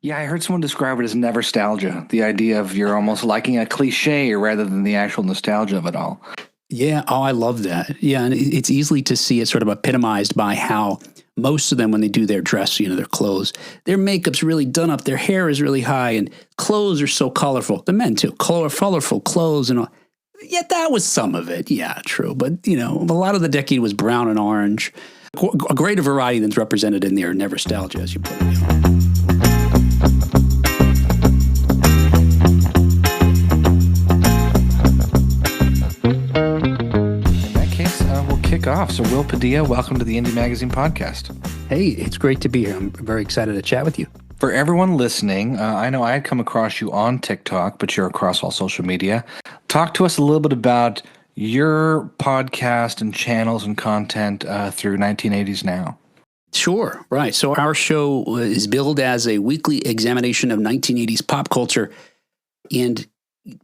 Yeah, I heard someone describe it as never-stalgia, the idea of you're almost liking a cliche rather than the actual nostalgia of it all. Yeah. Oh, I love that. Yeah. And it's easily to see it sort of epitomized by how most of them, when they do their dress, their clothes, their makeup's really done up. Their hair is really high and clothes are so colorful. The men too, colorful clothes and all. Yeah, that was some of it. Yeah, true. But, a lot of the decade was brown and orange. A greater variety than's represented in their never-stalgia, as you put it. Kick off. So Will Padilla, welcome to the Indie Magazine podcast. Hey, it's great to be here. I'm very excited to chat with you. For everyone listening, I know I had come across you on TikTok, but you're across all social media. Talk to us a little bit about your podcast and channels and content through 1980's Now. Sure. Right. So our show is billed as a weekly examination of 1980s pop culture. And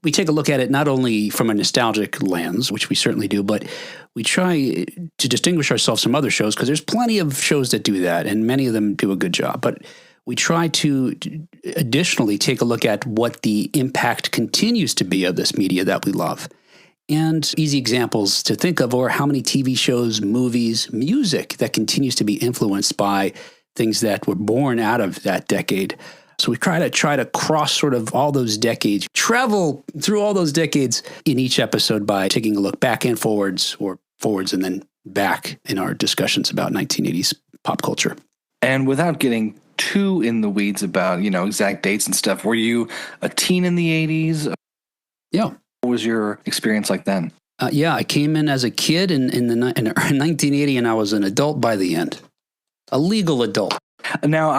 we take a look at it not only from a nostalgic lens, which we certainly do, but we try to distinguish ourselves from other shows because there's plenty of shows that do that, and many of them do a good job. But we try to additionally take a look at what the impact continues to be of this media that we love. And easy examples to think of are how many TV shows, movies, music that continues to be influenced by things that were born out of that decade. So we try to cross sort of all those decades, travel through all those decades in each episode by taking a look back and forwards, or forwards and then back in our discussions about 1980s pop culture. And without getting too in the weeds about, exact dates and stuff, were you a teen in the 80s? Yeah. What was your experience like then? Yeah, I came in as a kid in 1980, and I was an adult by the end, a legal adult. Now,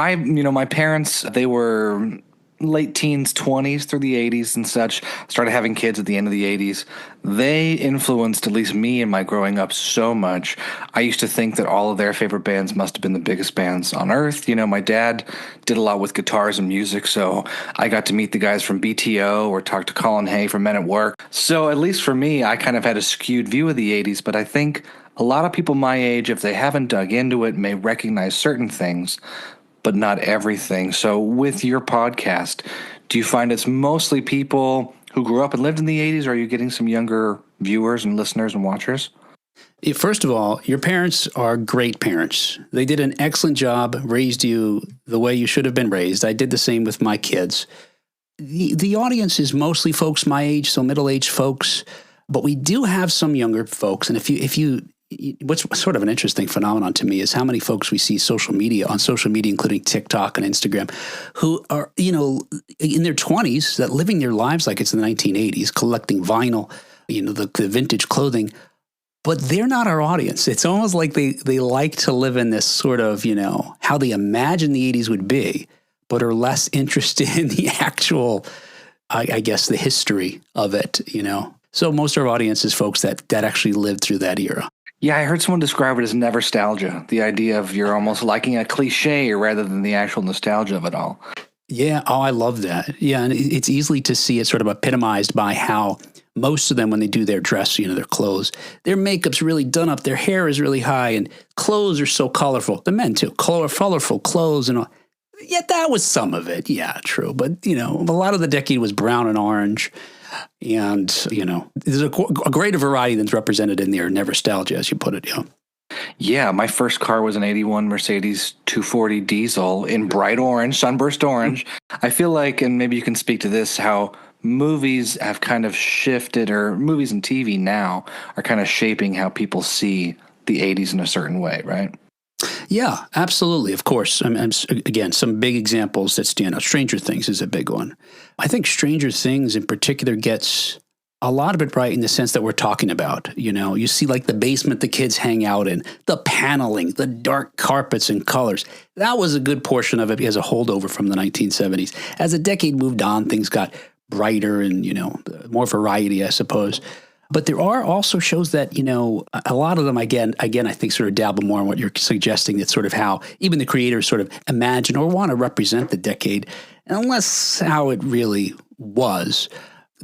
my parents, they were late teens, 20s through the 80s and such, started having kids at the end of the 80s. They influenced at least me in my growing up so much. I used to think that all of their favorite bands must have been the biggest bands on earth. My dad did a lot with guitars and music, so I got to meet the guys from BTO or talk to Colin Hay from Men at Work. So at least for me, I kind of had a skewed view of the 80s, but I think a lot of people my age, if they haven't dug into it, may recognize certain things, but not everything. So with your podcast, do you find it's mostly people who grew up and lived in the 80s, or are you getting some younger viewers and listeners and watchers? First of all, your parents are great parents. They did an excellent job, raised you the way you should have been raised. I did the same with my kids. The audience is mostly folks my age, so middle-aged folks, but we do have some younger folks. And what's sort of an interesting phenomenon to me is how many folks we see on social media, including TikTok and Instagram, who are, in their 20s, that living their lives like it's in the 1980s, collecting vinyl, the vintage clothing, but they're not our audience. It's almost like they like to live in this sort of, how they imagine the 80s would be, but are less interested in the actual, I guess, the history of it, So most of our audience is folks that actually lived through that era. Yeah, I heard someone describe it as never-stalgia, the idea of you're almost liking a cliche rather than the actual nostalgia of it all. Yeah, oh, I love that. Yeah, and it's easily to see it sort of epitomized by how most of them, when they do their dress, their clothes, their makeup's really done up. Their hair is really high and clothes are so colorful. The men too, colorful clothes and all. Yeah, that was some of it. Yeah, true. But, a lot of the decade was brown and orange. And, there's a greater variety than's represented in their never-stalgia, as you put it, Yeah, my first car was an 81 Mercedes 240 diesel in bright orange, sunburst orange. I feel like, and maybe you can speak to this, how movies have kind of shifted, or movies and TV now are kind of shaping how people see the 80s in a certain way, right? Yeah, absolutely. Of course. Again, some big examples that stand out. Stranger Things is a big one. I think Stranger Things in particular gets a lot of it right in the sense that we're talking about. You see like the basement the kids hang out in, the paneling, the dark carpets and colors. That was a good portion of it as a holdover from the 1970s. As the decade moved on, things got brighter and, more variety, I suppose. But there are also shows that, a lot of them, again, I think sort of dabble more in what you're suggesting. It's sort of how even the creators sort of imagine or want to represent the decade, unless how it really was.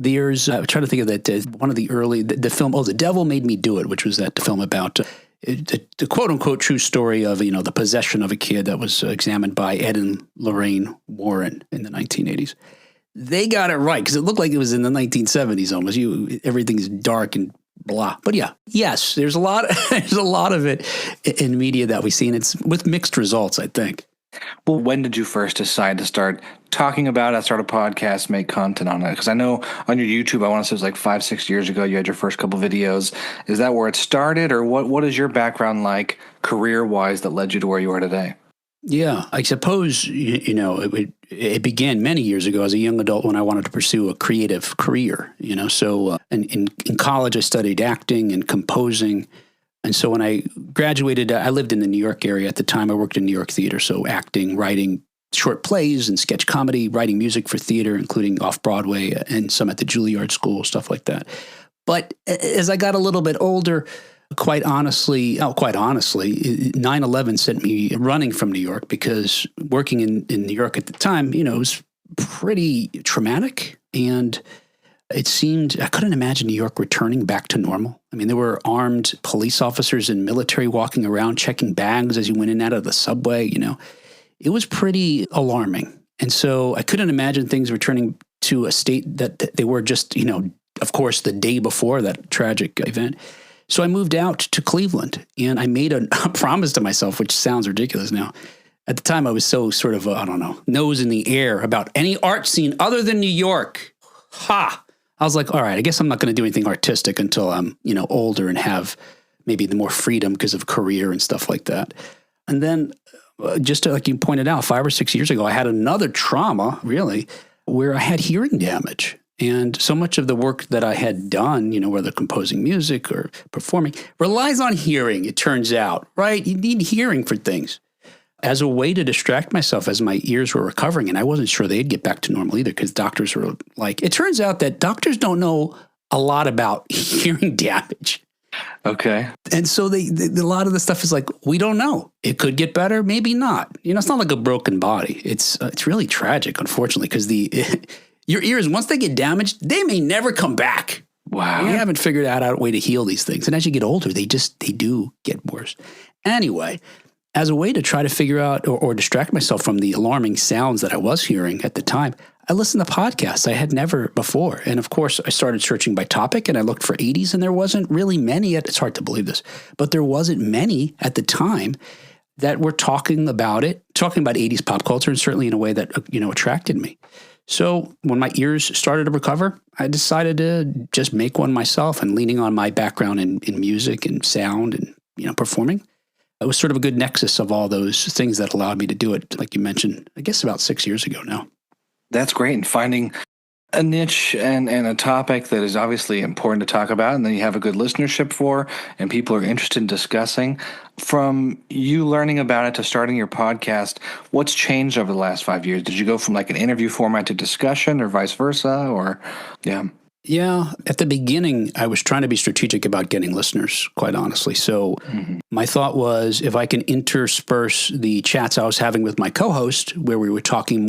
I'm trying to think of that, one of the early, the film, The Devil Made Me Do It, which was that film about the quote-unquote true story of, the possession of a kid that was examined by Ed and Lorraine Warren in the 1980s. They got it right because it looked like it was in the 1970s almost. Everything's dark and blah. But yes, there's a lot of it in media that we see, and it's with mixed results, I think. Well, when did you first decide to start talking about it, start a podcast, make content on it? Because I know on your YouTube, I want to say it was like 5-6 years ago, you had your first couple videos. Is that where it started, or what is your background like career-wise that led you to where you are today? Yeah, I suppose, it began many years ago as a young adult when I wanted to pursue a creative career, So in college, I studied acting and composing. And so when I graduated, I lived in the New York area at the time. I worked in New York theater, so acting, writing short plays and sketch comedy, writing music for theater, including off-Broadway and some at the Juilliard School, stuff like that. But as I got a little bit older, quite honestly, 9/11 sent me running from New York because working in New York at the time, it was pretty traumatic. And it seemed, I couldn't imagine New York returning back to normal. I mean, there were armed police officers and military walking around checking bags as you went in and out of the subway, It was pretty alarming. And so I couldn't imagine things returning to a state that they were just, of course, the day before that tragic event. So I moved out to Cleveland, and I made a promise to myself, which sounds ridiculous now. At the time, I was so sort of, nose in the air about any art scene other than New York. Ha! I was like, all right, I guess I'm not going to do anything artistic until I'm, older and have maybe the more freedom because of career and stuff like that. And then just like you pointed out, 5 or 6 years ago, I had another trauma, really, where I had hearing damage. And so much of the work that I had done, whether composing music or performing, relies on hearing, it turns out, right? You need hearing for things. As a way to distract myself as my ears were recovering, and I wasn't sure they'd get back to normal either because doctors were like, it turns out that doctors don't know a lot about hearing damage. Okay. And so a lot of the stuff is like, we don't know. It could get better, maybe not. It's not like a broken body. It's really tragic, unfortunately, because your ears, once they get damaged, they may never come back. Wow. We haven't figured out a way to heal these things. And as you get older, they do get worse. Anyway, as a way to try to figure out or distract myself from the alarming sounds that I was hearing at the time, I listened to podcasts I had never before. And of course, I started searching by topic, and I looked for 80s, and there wasn't really many. It's hard to believe this, but there wasn't many at the time that were talking about 80s pop culture, and certainly in a way that, attracted me. So when my ears started to recover, I decided to just make one myself, and leaning on my background in music and sound and, performing. It was sort of a good nexus of all those things that allowed me to do it, like you mentioned, I guess about 6 years ago now. That's great. And finding a niche and a topic that is obviously important to talk about, and then you have a good listenership for, and people are interested in discussing. From you learning about it to starting your podcast, what's changed over the last 5 years? Did you go from like an interview format to discussion, or vice versa? Or, yeah. Yeah, at the beginning, I was trying to be strategic about getting listeners, quite honestly. So my thought was, if I can intersperse the chats I was having with my co-host, where we were talking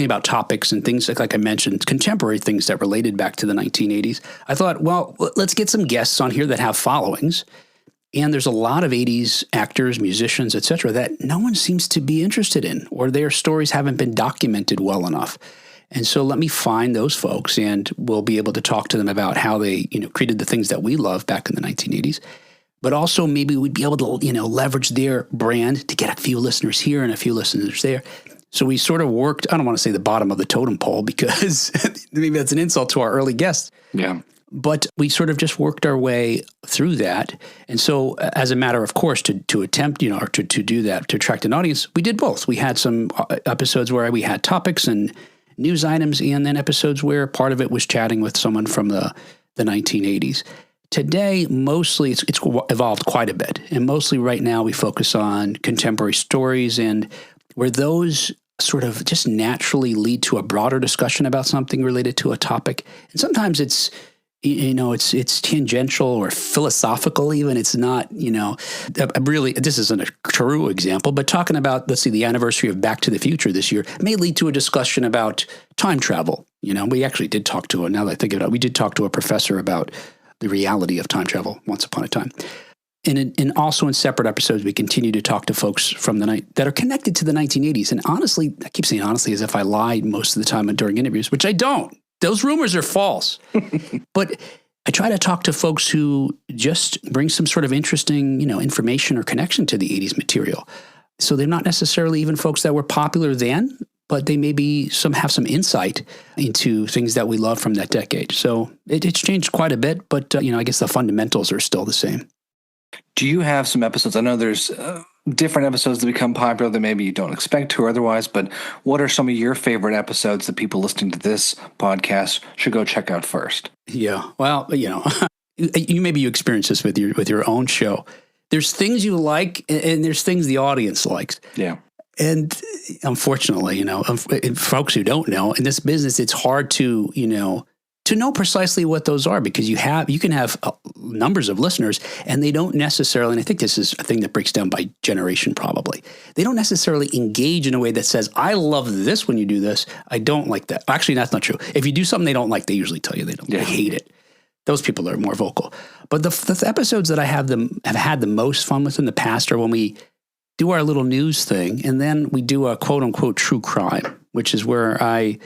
about topics and things like I mentioned, contemporary things that related back to the 1980s, I thought, well, let's get some guests on here that have followings. And there's a lot of 80s actors, musicians, et cetera, that no one seems to be interested in, or their stories haven't been documented well enough. And so let me find those folks, and we'll be able to talk to them about how they, created the things that we love back in the 1980s. But also maybe we'd be able to, leverage their brand to get a few listeners here and a few listeners there. So we sort of worked, I don't want to say the bottom of the totem pole, because maybe that's an insult to our early guests. Yeah. But we sort of just worked our way through that. And so as a matter of course, to attempt, or to do that, to attract an audience, we did both. We had some episodes where we had topics and news items, and then episodes where part of it was chatting with someone from the 1980s. Today, mostly it's evolved quite a bit. And mostly right now we focus on contemporary stories, and where those sort of just naturally lead to a broader discussion about something related to a topic. And sometimes it's tangential or philosophical even. It's not, really, this isn't a true example, but talking about, let's see, the anniversary of Back to the Future this year may lead to a discussion about time travel. We actually did talk to, now that I think of it, we did talk to a professor about the reality of time travel once upon a time. And also in separate episodes, we continue to talk to folks from the night that are connected to the 1980s. And honestly, I keep saying honestly as if I lied most of the time during interviews, which I don't. Those rumors are false. But I try to talk to folks who just bring some sort of interesting, information or connection to the 80s material. So they're not necessarily even folks that were popular then, but they maybe have some insight into things that we love from that decade. So it's changed quite a bit, but I guess the fundamentals are still the same. Do you have some episodes? I know there's different episodes that become popular that maybe you don't expect to or otherwise, but what are some of your favorite episodes that people listening to this podcast should go check out first? Yeah, well, you experience this with your own show. There's things you like, and there's things the audience likes. Yeah. And unfortunately, folks who don't know, in this business, it's hard to know precisely what those are, because you can have numbers of listeners and they don't necessarily, and I think this is a thing that breaks down by generation probably, they don't necessarily engage in a way that says, I love this when you do this, I don't like that. Actually, that's not true. If you do something they don't like, they usually tell you they hate it. Those people are more vocal. But the episodes that I have had the most fun with in the past are when we do our little news thing, and then we do a quote-unquote true crime, which is where I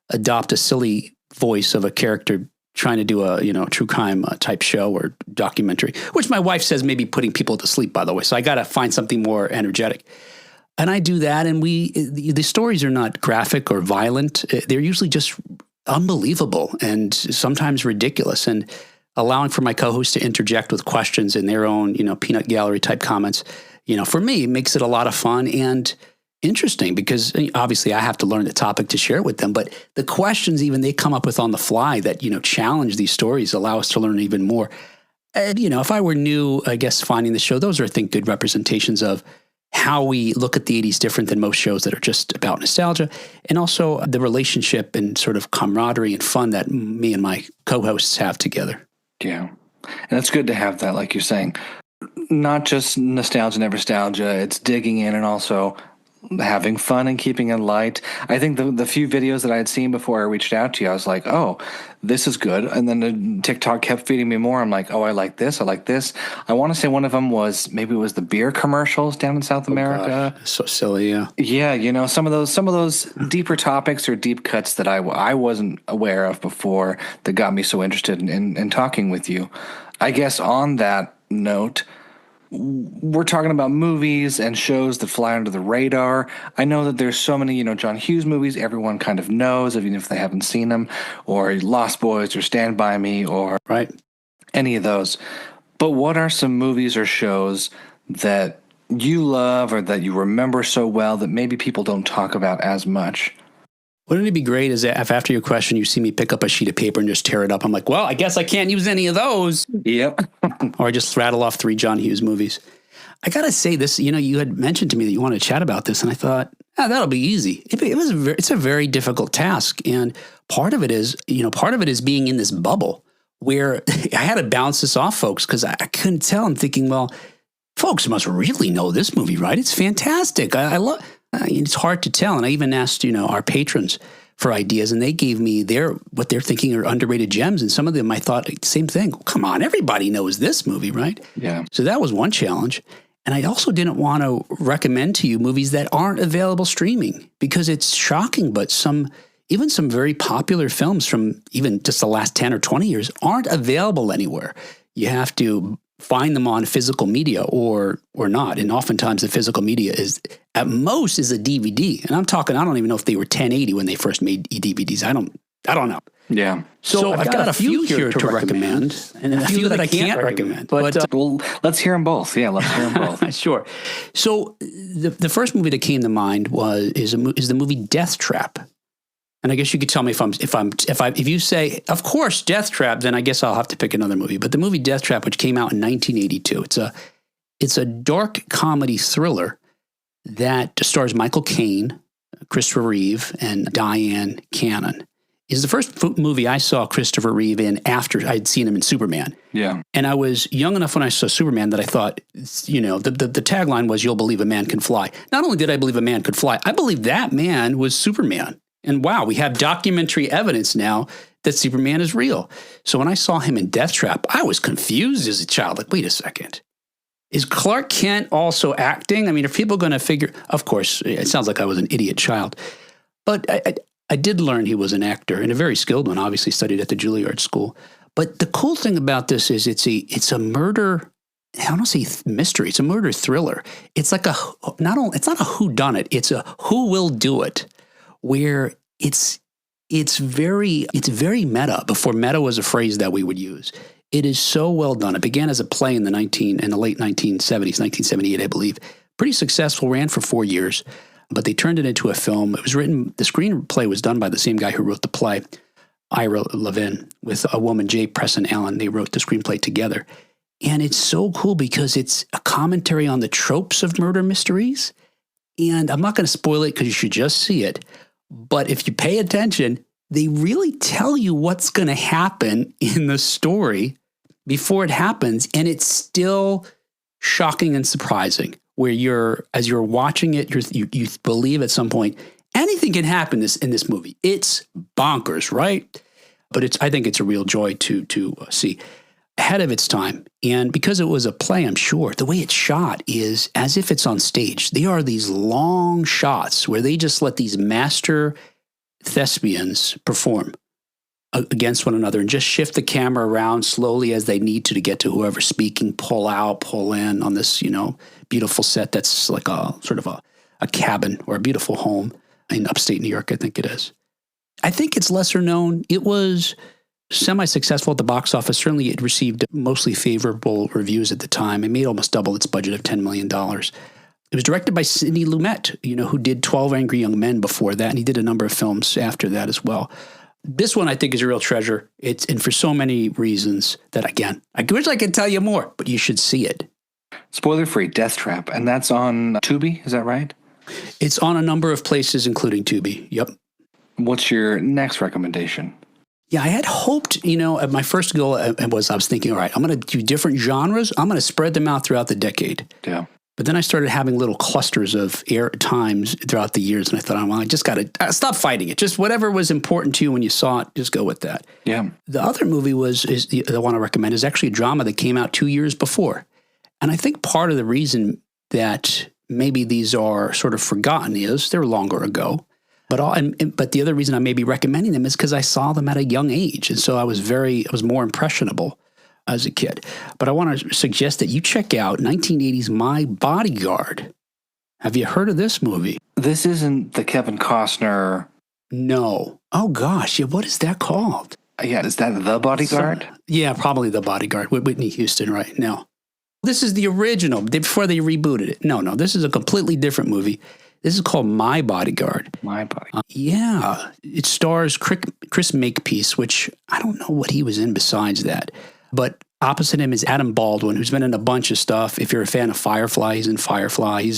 adopt a silly voice of a character trying to do a true crime type show or documentary, which my wife says may be putting people to sleep, by the way. So I got to find something more energetic. And I do that, and the stories are not graphic or violent. They're usually just unbelievable and sometimes ridiculous, and allowing for my co-hosts to interject with questions in their own, peanut gallery type comments, for me, it makes it a lot of fun and interesting, because obviously I have to learn the topic to share it with them, but the questions even they come up with on the fly that, challenge these stories allow us to learn even more. And, if I were new, I guess finding the show, those are, I think, good representations of how we look at the 80s different than most shows that are just about nostalgia, and also the relationship and sort of camaraderie and fun that me and my co-hosts have together. Yeah. And it's good to have that, like you're saying, not just nostalgia, never nostalgia, it's digging in and also having fun and keeping it light. I think the few videos that I had seen before I reached out to you, I was like, oh, this is good. And then the TikTok kept feeding me more. I'm like, oh, I like this. I like this. I want to say one of them was the beer commercials down in South America. Gosh, so silly, yeah. Yeah, some of those deeper topics or deep cuts that I wasn't aware of before that got me so interested in talking with you. I guess on that note, we're talking about movies and shows that fly under the radar. I know that there's so many, John Hughes movies everyone kind of knows, even if they haven't seen them, or Lost Boys or Stand By Me or any of those. But what are some movies or shows that you love or that you remember so well that maybe people don't talk about as much? Wouldn't it be great if after your question you see me pick up a sheet of paper and just tear it up? I'm like, well, I guess I can't use any of those. Yep. Or I just rattle off 3 John Hughes movies. I got to say this, you had mentioned to me that you wanted to chat about this, and I thought, that'll be easy. It's a very difficult task. And part of it is being in this bubble where I had to bounce this off folks because I couldn't tell. I'm thinking, well, folks must really know this movie, right? It's fantastic. I love it's hard to tell. And I even asked, our patrons for ideas, and they gave me what they're thinking are underrated gems. And some of them I thought, same thing. Come on, everybody knows this movie, right? Yeah. So that was one challenge. And I also didn't want to recommend to you movies that aren't available streaming, because it's shocking, but even some very popular films from even just the last 10 or 20 years aren't available anywhere. You have to find them on physical media or not. And oftentimes the physical media is at most is a DVD. And I'm talking, I don't even know if they were 1080 when they first made DVDs. I don't know. Yeah. So I've got a few here to recommend and a few that I can't recommend. But well, let's hear them both. Yeah, let's hear them both. Sure. So the first movie that came to mind is the movie Death Trap. And I guess you could tell me if you say, of course, Death Trap, then I guess I'll have to pick another movie. But the movie Death Trap, which came out in 1982, it's a dark comedy thriller that stars Michael Caine, Christopher Reeve, and Diane Cannon. Is the first movie I saw Christopher Reeve in after I'd seen him in Superman. Yeah. And I was young enough when I saw Superman that I thought, the tagline was, "You'll believe a man can fly." Not only did I believe a man could fly, I believed that man was Superman. And wow, we have documentary evidence now that Superman is real. So when I saw him in Death Trap, I was confused as a child. Like, wait a second. Is Clark Kent also acting? I mean, are people going to figure? Of course, it sounds like I was an idiot child, but I did learn he was an actor and a very skilled one. Obviously, studied at the Juilliard School. But the cool thing about this is it's a murder. I don't say mystery. It's a murder thriller. It's like it's not a whodunit. It's a who will do it, where it's very meta. Before meta was a phrase that we would use. It is so well done. It began as a play in the late 1970s, 1978, I believe. Pretty successful, ran for 4 years, but they turned it into a film. It was written, the screenplay was done by the same guy who wrote the play, Ira Levin, with a woman, J. Preston Allen. They wrote the screenplay together. And it's so cool because it's a commentary on the tropes of murder mysteries. And I'm not going to spoil it because you should just see it. But if you pay attention, they really tell you what's going to happen in the story before it happens. And it's still shocking and surprising where as you're watching it, you believe at some point anything can happen in this movie. It's bonkers, right? But I think it's a real joy to see. Ahead of its time. And because it was a play, I'm sure, the way it's shot is as if it's on stage. There are these long shots where they just let these master thespians perform against one another and just shift the camera around slowly as they need to get to whoever's speaking, pull out, pull in on this, beautiful set that's like a sort of a cabin or a beautiful home in upstate New York, I think it is. I think it's lesser known. It was semi-successful at the box office. Certainly it received mostly favorable reviews at the time. It made almost double its budget of $10 million. It was directed by Sidney Lumet, who did 12 Angry Young Men before that, and he did a number of films after that as well. This one I think is a real treasure. And for so many reasons that, again, I wish I could tell you more, but you should see it. Spoiler-free, Death Trap, and that's on Tubi, is that right? It's on a number of places, including Tubi. Yep. What's your next recommendation? Yeah, I had hoped, at my first goal I was thinking, all right, I'm going to do different genres. I'm going to spread them out throughout the decade. Yeah. But then I started having little clusters of air times throughout the years. And I thought, well, I just got to stop fighting it. Just whatever was important to you when you saw it, just go with that. Yeah. The other movie is the one I recommend is actually a drama that came out 2 years before. And I think part of the reason that maybe these are sort of forgotten is they're longer ago. But the other reason I may be recommending them is because I saw them at a young age. And so I was more impressionable as a kid. But I want to suggest that you check out 1980's My Bodyguard. Have you heard of this movie? This isn't the Kevin Costner. No. Oh, gosh. Yeah, what is that called? Yeah, is that The Bodyguard? Yeah, probably The Bodyguard with Whitney Houston, right? No. This is the original, before they rebooted it. No, this is a completely different movie. This is called My Bodyguard. My Bodyguard. Yeah. It stars Chris Makepeace, which I don't know what he was in besides that. But opposite him is Adam Baldwin, who's been in a bunch of stuff. If you're a fan of Firefly, he's in Firefly.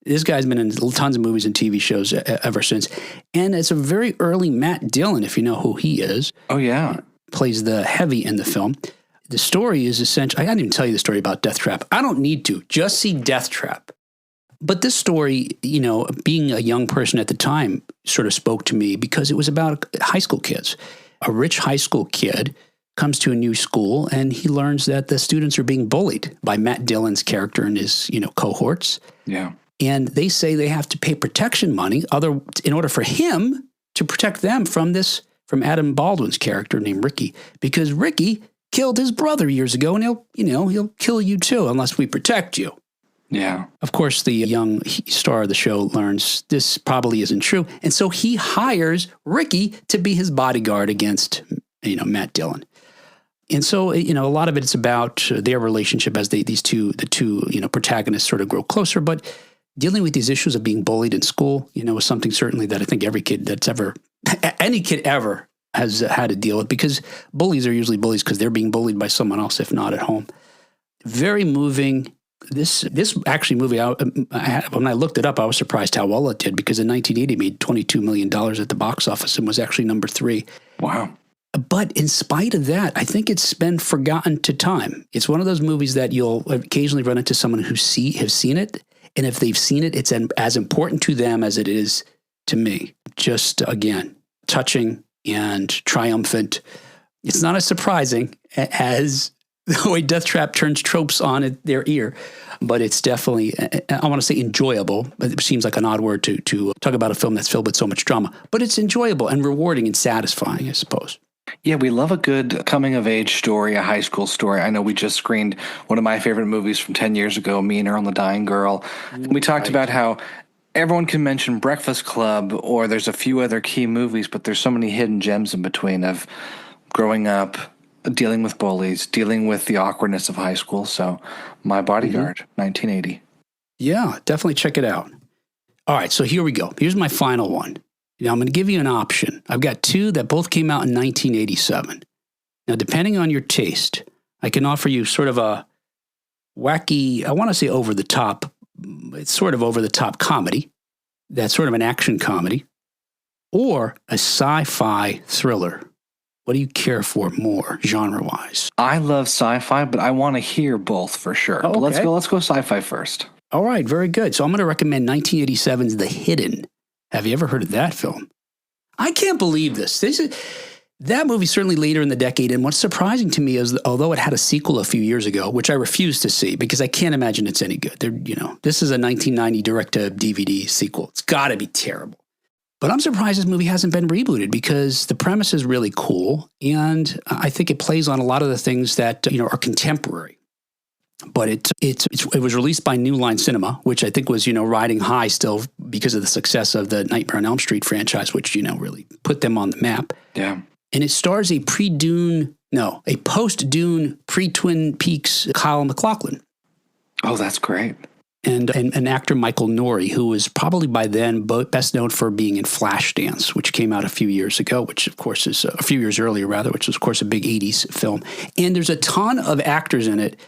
This guy's been in tons of movies and TV shows ever since. And it's a very early Matt Dillon, if you know who he is. Oh, yeah. Plays the heavy in the film. The story is essentially, I didn't even tell you the story about Death Trap. I don't need to. Just see Death Trap. But this story, being a young person at the time, sort of spoke to me because it was about high school kids. A rich high school kid comes to a new school and he learns that the students are being bullied by Matt Dillon's character and his, cohorts. Yeah. And they say they have to pay protection money in order for him to protect them from Adam Baldwin's character named Ricky, because Ricky killed his brother years ago and he'll kill you too unless we protect you. Yeah. Of course, the young star of the show learns this probably isn't true. And so he hires Ricky to be his bodyguard against, Matt Dillon. And so, a lot of it's about their relationship as the two protagonists sort of grow closer. But dealing with these issues of being bullied in school, is something certainly that I think every kid any kid ever has had to deal with, because bullies are usually bullies because they're being bullied by someone else, if not at home. Very moving. This actually movie, when I looked it up, I was surprised how well it did, because in 1980 it made $22 million at the box office and was actually number 3. Wow. But in spite of that, I think it's been forgotten to time. It's one of those movies that you'll occasionally run into someone who have seen it. And if they've seen it, it's as important to them as it is to me. Just, again, touching and triumphant. It's not as surprising as the way Death Trap turns tropes on their ear. But it's definitely, I want to say enjoyable. It seems like an odd word to talk about a film that's filled with so much drama. But it's enjoyable and rewarding and satisfying, I suppose. Yeah, we love a good coming of age story, a high school story. I know we just screened one of my favorite movies from 10 years ago, Me and Earl and the Dying Girl. And we talked about how everyone can mention Breakfast Club or there's a few other key movies, but there's so many hidden gems in between of growing up, dealing with bullies, dealing with the awkwardness of high school. So, My Bodyguard, 1980. Yeah, definitely check it out. All right, so here we go. Here's my final one. Now, I'm going to give you an option. I've got two that both came out in 1987. Now, depending on your taste, I can offer you sort of a wacky, I want to say over the top, it's sort of over the top comedy. That's sort of an action comedy. Or a sci-fi thriller. What do you care for more, genre-wise? I love sci-fi, but I want to hear both for sure. Oh, But okay. let's go sci-fi first. All right, very good. So I'm going to recommend 1987's The Hidden. Have you ever heard of that film? I can't believe this. That movie certainly later in the decade, and what's surprising to me is, although it had a sequel a few years ago, which I refuse to see because I can't imagine it's any good. This is a 1990 direct-to-DVD sequel. It's got to be terrible. But I'm surprised this movie hasn't been rebooted because the premise is really cool, and I think it plays on a lot of the things that are contemporary. But it was released by New Line Cinema, which I think was riding high still because of the success of the Nightmare on Elm Street franchise, which really put them on the map. Yeah. And it stars a post-Dune, pre-Twin Peaks Kyle MacLachlan. Oh, that's great. And an actor, Michael Nouri, who was probably by then best known for being in Flashdance, which came out a few years ago, which of course is a few years earlier, rather, which was of course a big 80s film. And there's a ton of actors in it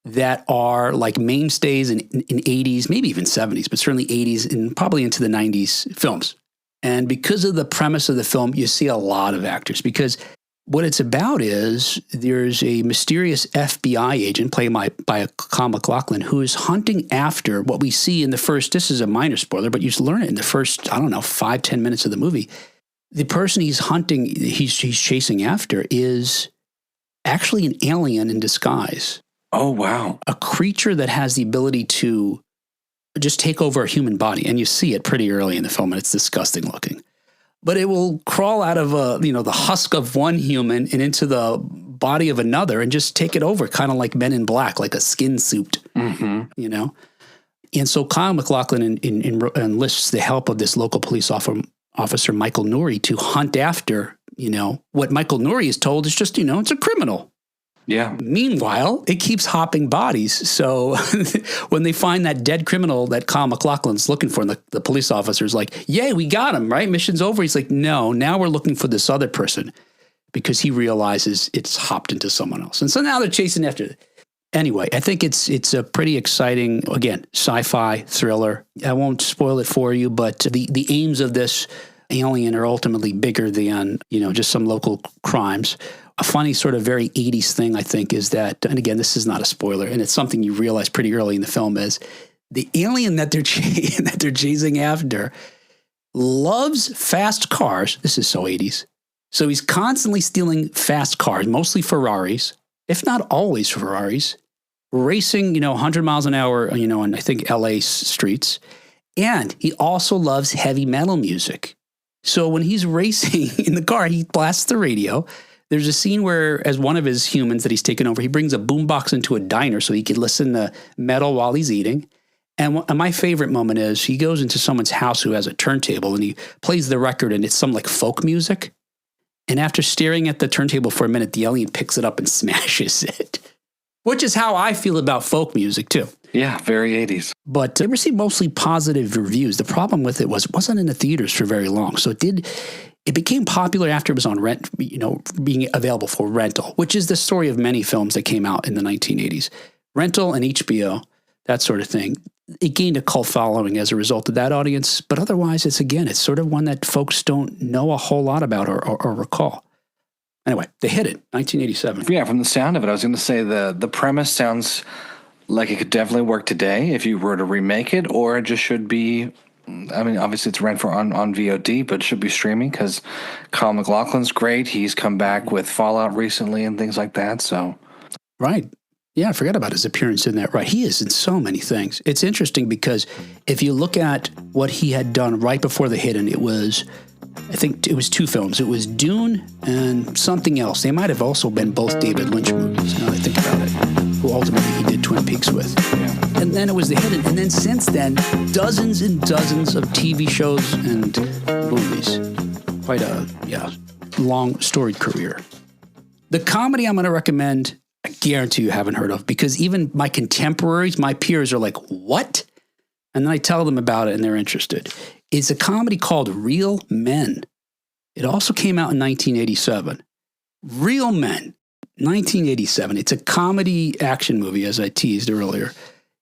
that are like mainstays in 80s, maybe even 70s, but certainly 80s and probably into the 90s films. And because of the premise of the film, you see a lot of actors because what it's about is there's a mysterious FBI agent played by Kyle MacLachlan who is hunting after what we see in the first, this is a minor spoiler, but you learn it in the first, 5-10 minutes of the movie. The person he's hunting, he's chasing after is actually an alien in disguise. Oh, wow. A creature that has the ability to just take over a human body. And you see it pretty early in the film, and it's disgusting looking. But it will crawl out of the husk of one human and into the body of another and just take it over, kind of like Men in Black, like a skin suit, And so Kyle MacLachlan enlists the help of this local police officer, Michael Nouri, to hunt after, what Michael Nouri is told is just, it's a criminal. Yeah. Meanwhile, it keeps hopping bodies. So when they find that dead criminal that Kyle MacLachlan's looking for, and the police officer's like, yay, we got him, right? Mission's over. He's like, no, now we're looking for this other person because he realizes it's hopped into someone else. And so now they're chasing after it. Anyway, I think it's a pretty exciting, again, sci-fi thriller. I won't spoil it for you, but the aims of this alien are ultimately bigger than, just some local crimes. A funny sort of very 80s thing, I think, is that, and again, this is not a spoiler, and it's something you realize pretty early in the film, is the alien that they're chasing after loves fast cars. This is so 80s. So he's constantly stealing fast cars, mostly Ferraris, if not always Ferraris, racing, 100 miles an hour, on I think LA streets. And he also loves heavy metal music. So when he's racing in the car, he blasts the radio. There's a scene where, as one of his humans that he's taken over, he brings a boombox into a diner so he can listen to metal while he's eating. And my favorite moment is he goes into someone's house who has a turntable and he plays the record and it's some like folk music. And after staring at the turntable for a minute, the alien picks it up and smashes it, which is how I feel about folk music too. Yeah, very 80s. But they received mostly positive reviews. The problem with it wasn't in the theaters for very long. So it became popular after it was on rent, being available for rental, which is the story of many films that came out in the 1980s. Rental and HBO, that sort of thing. It gained a cult following as a result of that audience. But otherwise, it's sort of one that folks don't know a whole lot about or recall. Anyway, The Hidden, 1987. Yeah, from the sound of it, I was going to say the premise sounds like it could definitely work today if you were to remake it, or it just should be, obviously it's rent for on VOD, but it should be streaming because Kyle MacLachlan's great. He's come back with Fallout recently and things like that. So Right. Yeah, I forgot about his appearance in that. Right. He is in so many things. It's interesting because if you look at what he had done right before The Hidden, it was, I think it was 2 films. It was Dune and something else. They might have also been both David Lynch movies, now that I think about it, who ultimately he did Twin Peaks with. Yeah. And then it was The Hidden. And then since then, dozens and dozens of TV shows and movies. Quite a, long storied career. The comedy I'm going to recommend, I guarantee you haven't heard of, because even my contemporaries, my peers are like, what? And then I tell them about it and they're interested. It's a comedy called Real Men. It also came out in 1987. Real Men, 1987. It's a comedy action movie, as I teased earlier.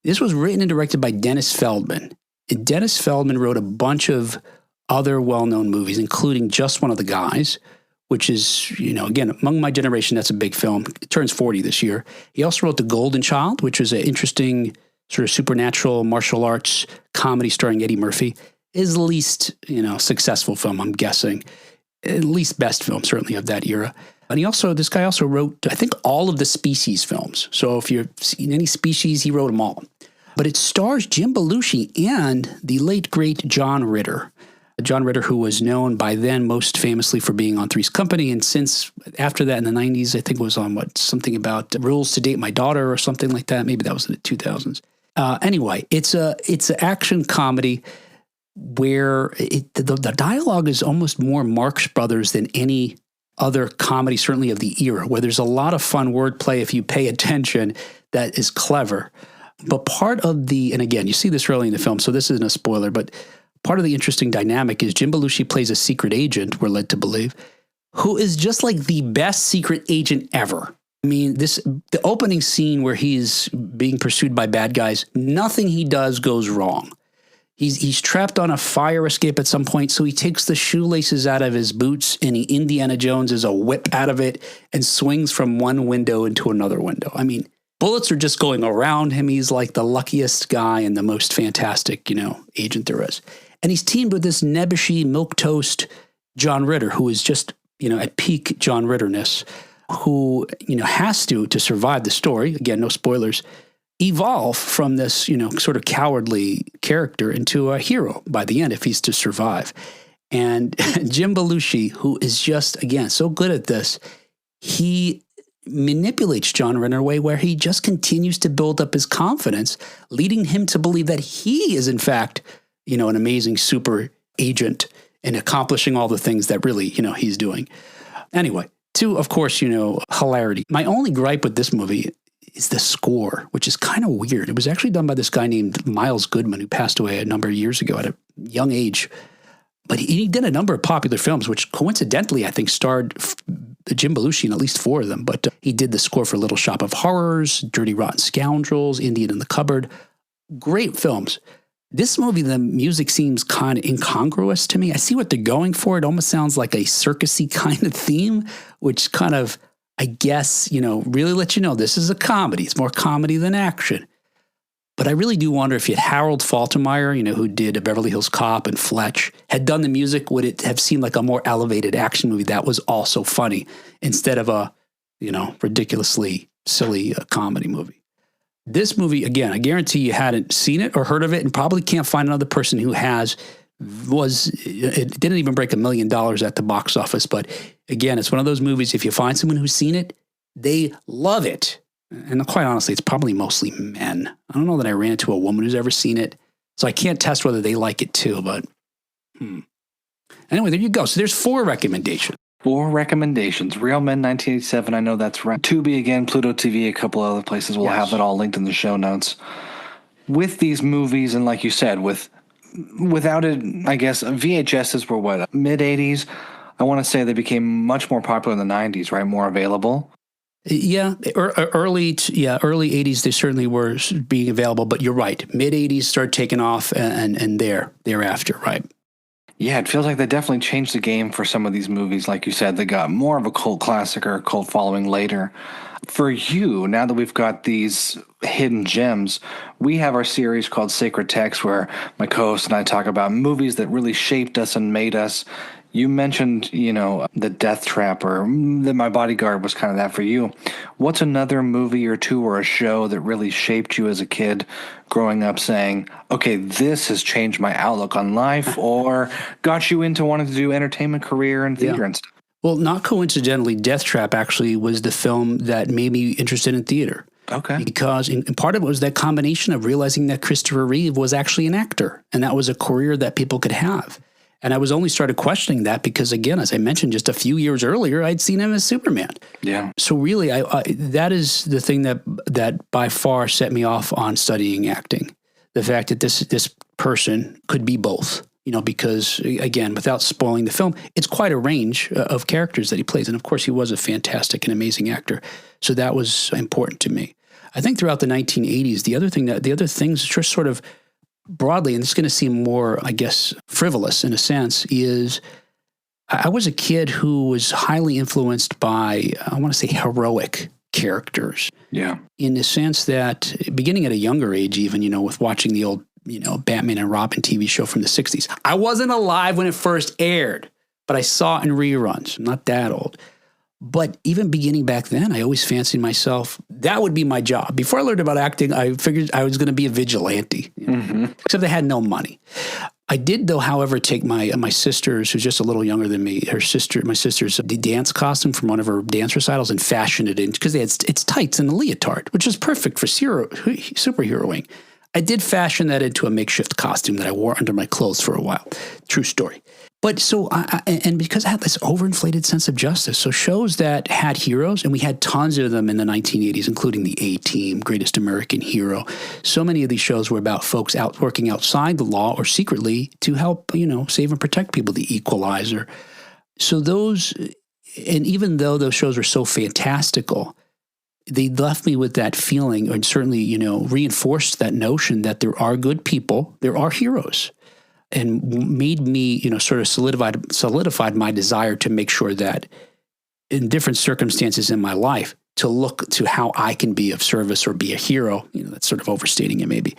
This was written and directed by Dennis Feldman. And Dennis Feldman wrote a bunch of other well-known movies, including Just One of the Guys, which is, again, among my generation, that's a big film. It turns 40 this year. He also wrote The Golden Child, which is an interesting sort of supernatural martial arts comedy starring Eddie Murphy. His least, successful film, I'm guessing. At least best film, certainly of that era. And this guy also wrote, I think, all of the Species films. So if you've seen any Species, he wrote them all. But it stars Jim Belushi and the late, great John Ritter. John Ritter, who was known by then most famously for being on Three's Company, and since after that in the 90s, I think was on something about Rules to Date My Daughter or something like that. Maybe that was in the 2000s. Anyway, it's an action comedy where the dialogue is almost more Marx Brothers than any other comedy, certainly of the era, where there's a lot of fun wordplay if you pay attention that is clever. But part of and again, you see this early in the film, so this isn't a spoiler, but part of the interesting dynamic is Jim Belushi plays a secret agent, we're led to believe, who is just like the best secret agent ever. I mean, the opening scene where he's being pursued by bad guys, nothing he does goes wrong. He's trapped on a fire escape at some point, so he takes the shoelaces out of his boots and he Indiana Joneses a whip out of it and swings from one window into another window. I mean, bullets are just going around him. He's like the luckiest guy and the most fantastic, agent there is. And he's teamed with this nebbishy, milquetoast John Ritter, who is just, at peak John Ritterness, who, has to survive the story, again, no spoilers, evolve from this, sort of cowardly character into a hero by the end if he's to survive. And Jim Belushi, who is just, again, so good at this, he manipulates John Ritter in a way where he just continues to build up his confidence, leading him to believe that he is, in fact, an amazing super agent and accomplishing all the things that really, he's doing. Anyway, to, of course, hilarity. My only gripe with this movie is the score, which is kind of weird. It was actually done by this guy named Miles Goodman, who passed away a number of years ago at a young age. But he did a number of popular films, which coincidentally, I think, starred Jim Belushi in at least 4 of them. But he did the score for Little Shop of Horrors, Dirty Rotten Scoundrels, Indian in the Cupboard. Great films. This movie, the music seems kind of incongruous to me. I see what they're going for. It almost sounds like a circusy kind of theme, which kind of, I guess, really lets you know this is a comedy. It's more comedy than action. But I really do wonder if Harold Faltermeyer, who did a Beverly Hills Cop and Fletch, had done the music, would it have seemed like a more elevated action movie that was also funny instead of a, ridiculously silly comedy movie. This movie, again, I guarantee you hadn't seen it or heard of it and probably can't find another person who has. It didn't even break $1 million at the box office. But again, it's one of those movies, if you find someone who's seen it, they love it. And quite honestly, it's probably mostly men. I don't know that I ran into a woman who's ever seen it. So I can't test whether they like it too. But anyway, there you go. So there's 4 recommendations. 4 recommendations. Real Men, 1987. I know that's right. Tubi again, Pluto TV, a couple other places. We'll have it all linked in the show notes. With these movies, and like you said, without it, I guess VHSs were what, mid-80s? I want to say they became much more popular in the 90s, right? More available. Yeah, early 80s, they certainly were being available, but you're right. Mid-80s started taking off and thereafter, right? Yeah, it feels like they definitely changed the game for some of these movies. Like you said, they got more of a cult classic or a cult following later. For you, now that we've got these hidden gems, we have our series called Sacred Text, where my co-host and I talk about movies that really shaped us and made us You mentioned, the Death Trap, or that My Bodyguard was kind of that for you. What's another movie or two or a show that really shaped you as a kid growing up saying, okay, this has changed my outlook on life or got you into wanting to do entertainment career and theater and stuff? Well, not coincidentally, Death Trap actually was the film that made me interested in theater. Okay. Because and part of it was that combination of realizing that Christopher Reeve was actually an actor, and that was a career that people could have. And I was only started questioning that because, again, as I mentioned, just a few years earlier, I'd seen him as Superman. Yeah. So really, I that is the thing that by far set me off on studying acting. The fact that this person could be both. Because, again, without spoiling the film, it's quite a range of characters that he plays. And, of course, he was a fantastic and amazing actor. So that was important to me. I think throughout the 1980s, the other things just sort of broadly, and it's going to seem more, I guess, frivolous in a sense, is I was a kid who was highly influenced by, I want to say, heroic characters. Yeah. In the sense that, beginning at a younger age even, with watching the old Batman and Robin TV show from the 60s. I wasn't alive when it first aired, but I saw it in reruns. I'm not that old. But even beginning back then, I always fancied myself, that would be my job. Before I learned about acting, I figured I was going to be a vigilante, except I had no money. I did, though, however, take my sister's, who's just a little younger than me, my sister's dance costume from one of her dance recitals and fashioned it in, because it's tights and a leotard, which is perfect for superheroing. I did fashion that into a makeshift costume that I wore under my clothes for a while. True story. But so, and because I had this overinflated sense of justice, so shows that had heroes, and we had tons of them in the 1980s, including the A-Team, Greatest American Hero. So many of these shows were about folks working outside the law or secretly to help, save and protect people, the Equalizer. So those, and even though those shows were so fantastical, they left me with that feeling, and certainly, reinforced that notion that there are good people, there are heroes, and made me, sort of solidified my desire to make sure that in different circumstances in my life, to look to how I can be of service or be a hero. That's sort of overstating it maybe,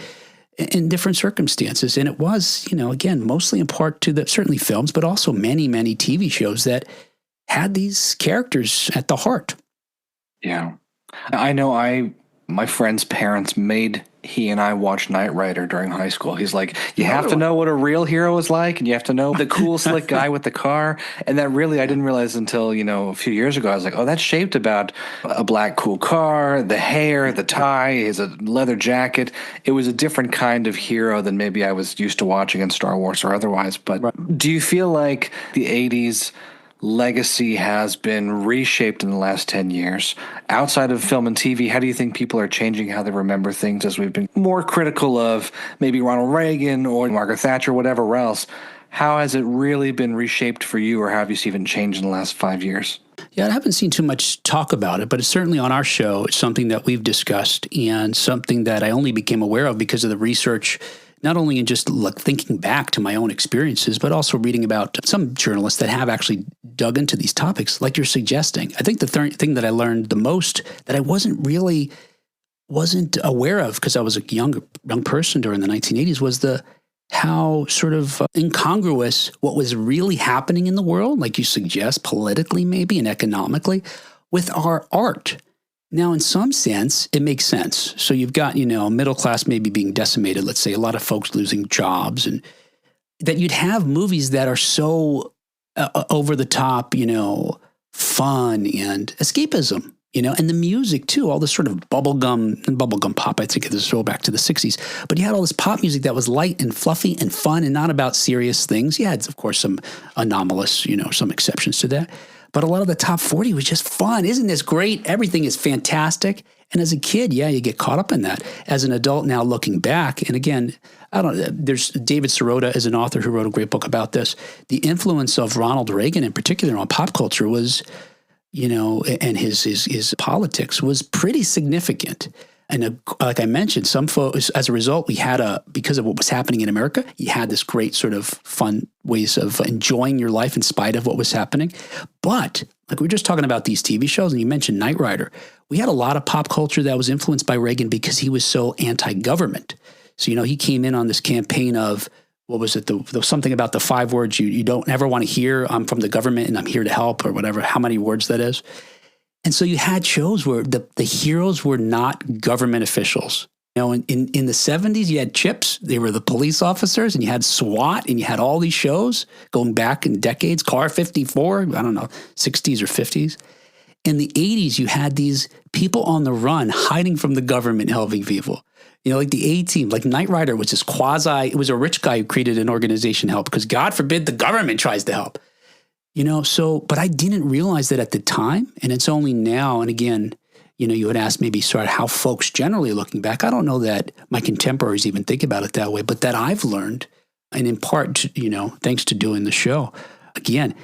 in different circumstances. And it was, again, mostly in part to certainly films, but also many, many TV shows that had these characters at the heart. Yeah. I know my friend's parents made he and I watch Knight Rider during high school. He's like, you have to know what a real hero is like, and you have to know the cool, slick guy with the car. And that really, I didn't realize until, a few years ago, I was like, oh, that's shaped about a black, cool car, the hair, the tie, his leather jacket. It was a different kind of hero than maybe I was used to watching in Star Wars or otherwise. But do you feel like the 80s legacy has been reshaped in the last 10 years? Outside of film and TV, how do you think people are changing how they remember things as we've been more critical of maybe Ronald Reagan or Margaret Thatcher, whatever else? How has it really been reshaped for you, or how have you seen it change in the last 5 years? Yeah, I haven't seen too much talk about it, but it's certainly on our show. It's something that we've discussed and something that I only became aware of because of the research, not only in just thinking back to my own experiences, but also reading about some journalists that have actually dug into these topics, like you're suggesting. I think the thing that I learned the most that I wasn't aware of because I was a young person during the 1980s was how sort of incongruous what was really happening in the world, like you suggest, politically maybe and economically, with our art. Now, in some sense, it makes sense. So you've got, middle class maybe being decimated, let's say, a lot of folks losing jobs, and that you'd have movies that are so over the top, fun and escapism, and the music too, all this sort of bubblegum pop, I think this is all back to the 60s. But you had all this pop music that was light and fluffy and fun and not about serious things. You had, of course, some anomalous, some exceptions to that. But a lot of the top 40 was just fun. Isn't this great? Everything is fantastic. And as a kid, you get caught up in that. As an adult now looking back, and again, there's David Sirota is an author who wrote a great book about this. The influence of Ronald Reagan in particular on pop culture was, and his politics was pretty significant. And like I mentioned, some folks, as a result, because of what was happening in America, you had this great sort of fun ways of enjoying your life in spite of what was happening. But like we were just talking about these TV shows, and you mentioned Knight Rider, we had a lot of pop culture that was influenced by Reagan because he was so anti-government. So, he came in on this campaign of what was it? The something about the 5 words you don't ever want to hear. I'm from the government and I'm here to help, or whatever, how many words that is. And so you had shows where the heroes were not government officials. In the 70s, you had CHIPS. They were the police officers, and you had SWAT, and you had all these shows going back in decades, Car 54, I don't know, 60s or 50s. In the 80s, you had these people on the run hiding from the government helping people. Like the A-Team, like Knight Rider was this it was a rich guy who created an organization to help because God forbid the government tries to help. But I didn't realize that at the time, and it's only now, and again, you had asked maybe sort of how folks generally looking back. I don't know that my contemporaries even think about it that way, but that I've learned, and in part, thanks to doing the show, again,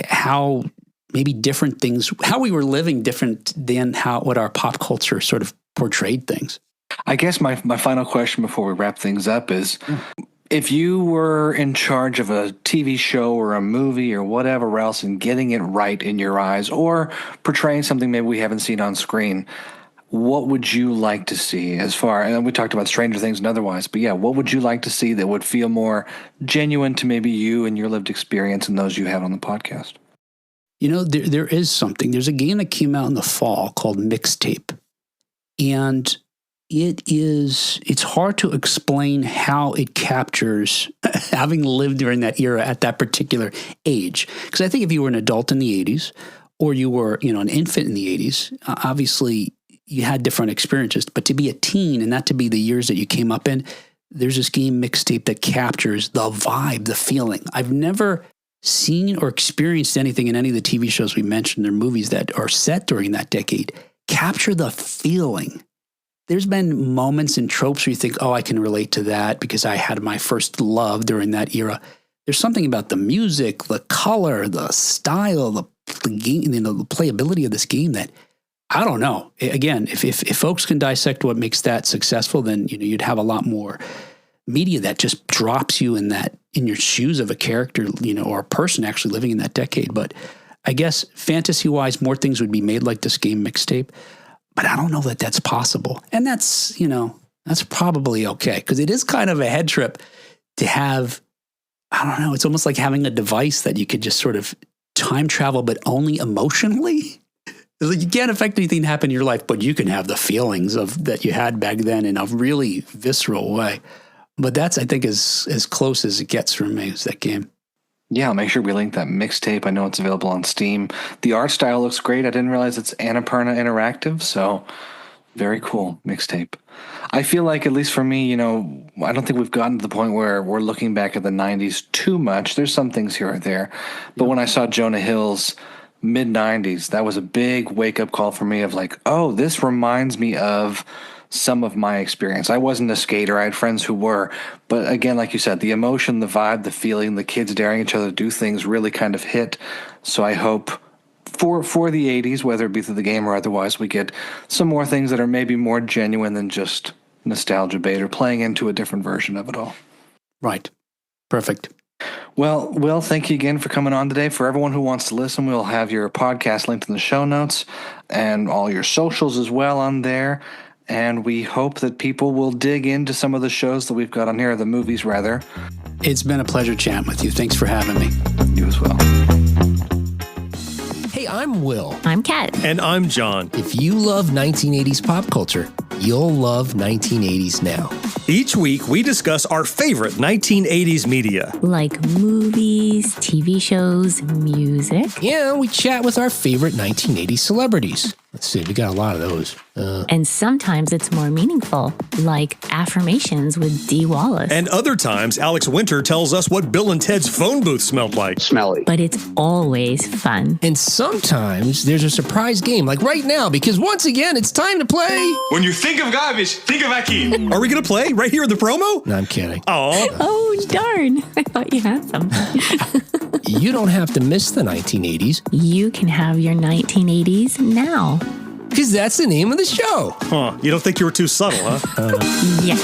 how maybe different things, how we were living different than what our pop culture sort of portrayed things. I guess my final question before we wrap things up is, if you were in charge of a TV show or a movie or whatever else and getting it right in your eyes or portraying something maybe we haven't seen on screen, what would you like to see and we talked about Stranger Things and otherwise, but yeah, what would you like to see that would feel more genuine to maybe you and your lived experience and those you have on the podcast? There is something. There's a game that came out in the fall called Mixtape. And it's hard to explain how it captures having lived during that era at that particular age. Because I think if you were an adult in the 80s or you were, an infant in the 80s, obviously you had different experiences. But to be a teen and that to be the years that you came up in, there's this game Mixtape that captures the vibe, the feeling. I've never seen or experienced anything in any of the TV shows we mentioned or movies that are set during that decade capture the feeling. There's been moments and tropes where you think, oh, I can relate to that because I had my first love during that era. There's something about the music, the color, the style, the game, the playability of this game that I don't know. Again, if folks can dissect what makes that successful, then you'd have a lot more media that just drops you in your shoes of a character, or a person actually living in that decade. But I guess fantasy-wise, more things would be made like this game Mixtape. But I don't know that that's possible. And that's probably okay. Because it is kind of a head trip to have, I don't know, it's almost like having a device that you could just sort of time travel, but only emotionally. It's like you can't affect anything that happened in your life, but you can have the feelings that you had back then in a really visceral way. But that's, I think, as close as it gets for me is that game. Yeah, I'll make sure we link that Mixtape. I know it's available on Steam. The art style looks great. I didn't realize it's Annapurna Interactive, so very cool. Mixtape. I feel like, at least for me, I don't think we've gotten to the point where we're looking back at the 90s too much. There's some things here or there. But when I saw Jonah Hill's mid-90s, that was a big wake-up call for me of like, oh, this reminds me of some of my experience. I wasn't a skater. I had friends who were. But again, like you said, the emotion, the vibe, the feeling, the kids daring each other to do things really kind of hit. So I hope for the 80s, whether it be through the game or otherwise, we get some more things that are maybe more genuine than just nostalgia bait or playing into a different version of it all. Right. Perfect. Well, Will, thank you again for coming on today. For everyone who wants to listen, we'll have your podcast linked in the show notes and all your socials as well on there. And we hope that people will dig into some of the shows that we've got on here, the movies rather. It's been a pleasure chatting with you. Thanks for having me. You as well. Hey, I'm Will. I'm Kat. And I'm John. If you love 1980s pop culture, you'll love 1980s Now. Each week, we discuss our favorite 1980s media. Like movies, TV shows, music. Yeah, we chat with our favorite 1980s celebrities. Let's see, we got a lot of those. And sometimes it's more meaningful, like Affirmations with Dee Wallace. And other times, Alex Winter tells us what Bill and Ted's phone booth smelled like. Smelly. But it's always fun. And sometimes there's a surprise game, like right now, because once again, it's time to play. When you think of garbage, think of Akeem. Are we going to play right here in the promo? No, I'm kidding. Oh, darn. I thought you had something. You don't have to miss the 1980s. You can have your 1980s now. Because that's the name of the show. Huh. You don't think you were too subtle, huh? Yes.